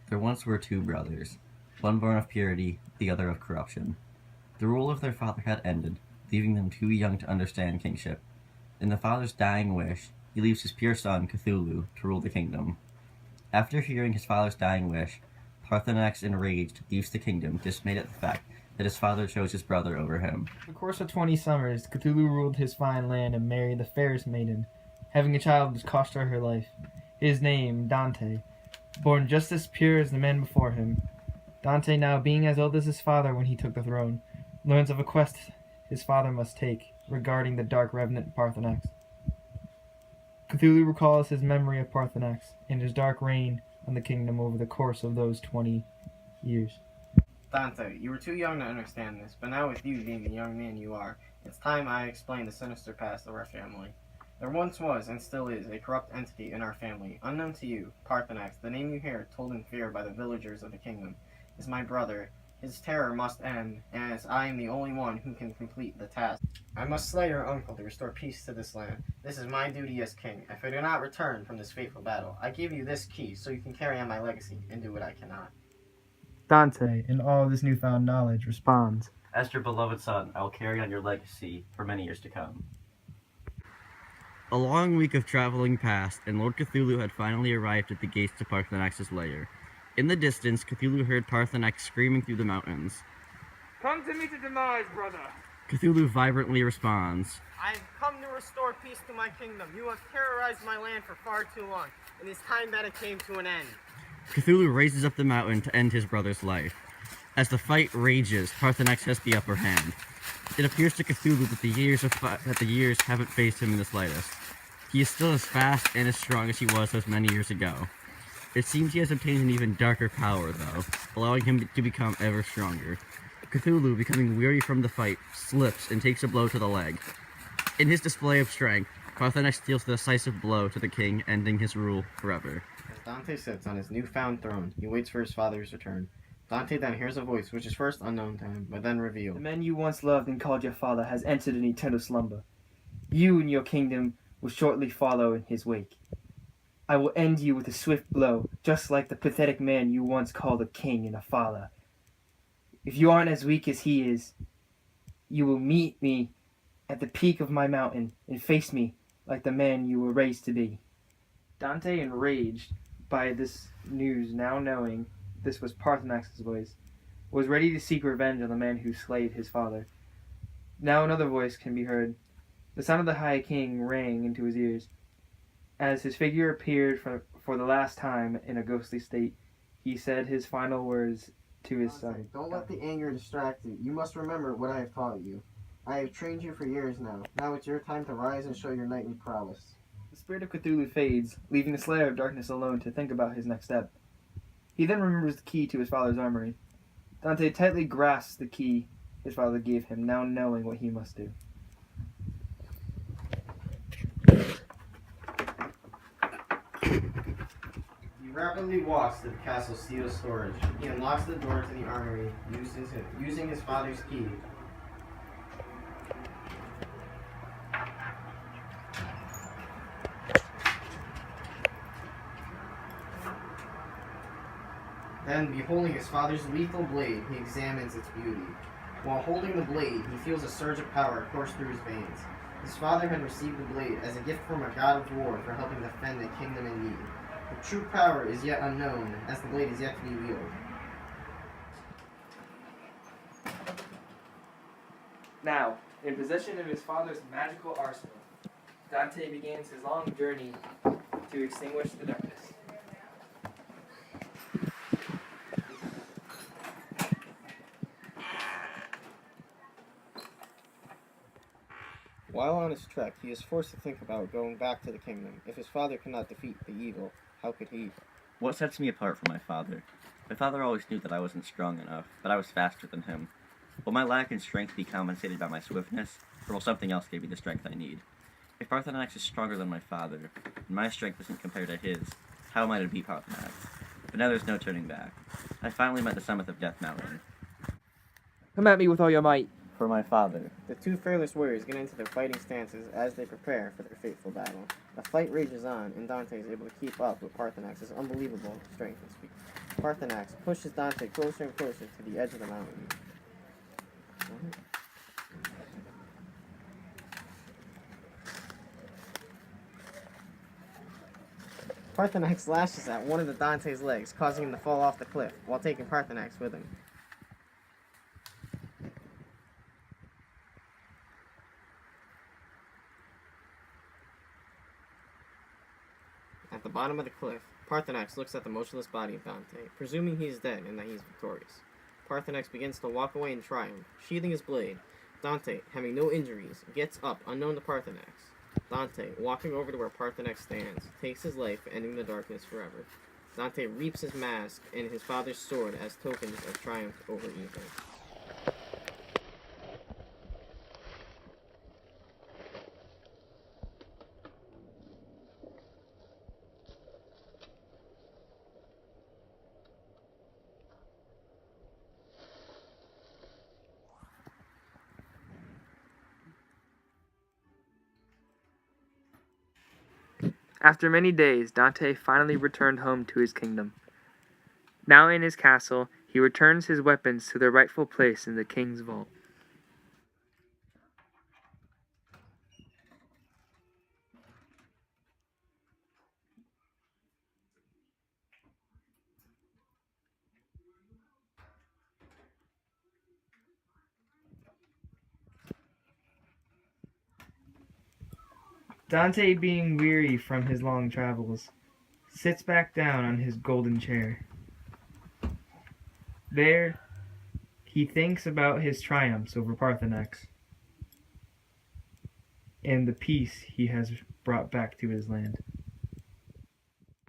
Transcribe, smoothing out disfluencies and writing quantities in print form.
There once were two brothers, one born of purity, the other of corruption. The rule of their father had ended, leaving them too young to understand kingship. In the father's dying wish, he leaves his pure son, Cthulhu, to rule the kingdom. After hearing his father's dying wish, Parthenax, enraged, leaves the kingdom, dismayed at the fact that his father chose his brother over him. For the course of 20 summers, Cthulhu ruled his fine land and married the fairest maiden, having a child which cost her her life. His name, Dante, born just as pure as the men before him. Dante, now being as old as his father when he took the throne, learns of a quest his father must take regarding the dark revenant Parthenax. Cthulhu recalls his memory of Parthenax and his dark reign on the kingdom over the course of those 20 years. Dante, you were too young to understand this, but now with you being the young man you are, it's time I explain the sinister past of our family. There once was, and still is, a corrupt entity in our family, unknown to you, Parthenax, the name you hear told in fear by the villagers of the kingdom, is my brother. His terror must end, as I am the only one who can complete the task. I must slay your uncle to restore peace to this land. This is my duty as king. If I do not return from this fateful battle, I give you this key so you can carry on my legacy and do what I cannot. Dante, in all this newfound knowledge, responds, As your beloved son, I will carry on your legacy for many years to come. A long week of traveling passed, and Lord Cthulhu had finally arrived at the gates to Parthenax's lair. In the distance, Cthulhu heard Parthenax screaming through the mountains. Come to meet your demise, brother. Cthulhu vibrantly responds, I have come to restore peace to my kingdom. You have terrorized my land for far too long. It is time that it came to an end. Cthulhu races up the mountain to end his brother's life. As the fight rages, Parthenax has the upper hand. It appears to Cthulhu that the years haven't phased him in the slightest. He is still as fast and as strong as he was those many years ago. It seems he has obtained an even darker power, though, allowing him to become ever stronger. Cthulhu, becoming weary from the fight, slips and takes a blow to the leg. In his display of strength, Parthenax deals the decisive blow to the king, ending his rule forever. As Dante sits on his newfound throne, he waits for his father's return. Dante then hears a voice which is first unknown to him, but then revealed. The man you once loved and called your father has entered an eternal slumber. You and your kingdom will shortly follow in his wake. I will end you with a swift blow, just like the pathetic man you once called a king and a father. If you aren't as weak as he is, you will meet me at the peak of my mountain and face me like the man you were raised to be. Dante, enraged by this news, now knowing this was Parthenax's voice, was ready to seek revenge on the man who slayed his father. Now another voice can be heard. The sound of the High King rang into his ears. As his figure appeared for the last time in a ghostly state, he said his final words to his son. Don't let the anger distract you. You must remember what I have taught you. I have trained you for years now. Now it's your time to rise and show your knightly prowess. The spirit of Cthulhu fades, leaving the Slayer of Darkness alone to think about his next step. He then remembers the key to his father's armory. Dante tightly grasps the key his father gave him, now knowing what he must do. He rapidly walks to the castle's steel storage. He unlocks the door to the armory, using his father's key. Then, beholding his father's lethal blade, he examines its beauty. While holding the blade, he feels a surge of power course through his veins. His father had received the blade as a gift from a god of war for helping defend a kingdom in need. The true power is yet unknown, as the blade is yet to be wielded. Now, in possession of his father's magical arsenal, Dante begins his long journey to extinguish the darkness. While on his trek, he is forced to think about going back to the kingdom. If his father could not defeat the evil, how could he? What sets me apart from my father? My father always knew that I wasn't strong enough, but I was faster than him. Will my lack in strength be compensated by my swiftness, or will something else give me the strength I need? If Parthenax is stronger than my father, and my strength isn't compared to his, how am I to beat Parthenax? But now there's no turning back. I finally met the summit of Death Mountain. Come at me with all your might. For my father. The two fearless warriors get into their fighting stances as they prepare for their fateful battle. The fight rages on, and Dante is able to keep up with Parthenax's unbelievable strength and speed. Parthenax pushes Dante closer and closer to the edge of the mountain. Parthenax lashes at one of the Dante's legs, causing him to fall off the cliff, while taking Parthenax with him. At the bottom of the cliff, Parthenax looks at the motionless body of Dante, presuming he is dead and that he is victorious. Parthenax begins to walk away in triumph, sheathing his blade. Dante, having no injuries, gets up unknown to Parthenax. Dante, walking over to where Parthenax stands, takes his life, ending the darkness forever. Dante reaps his mask and his father's sword as tokens of triumph over evil. After many days, Dante finally returned home to his kingdom. Now in his castle, he returns his weapons to their rightful place in the king's vault. Dante, being weary from his long travels, sits back down on his golden chair. There, he thinks about his triumphs over Parthenax and the peace he has brought back to his land.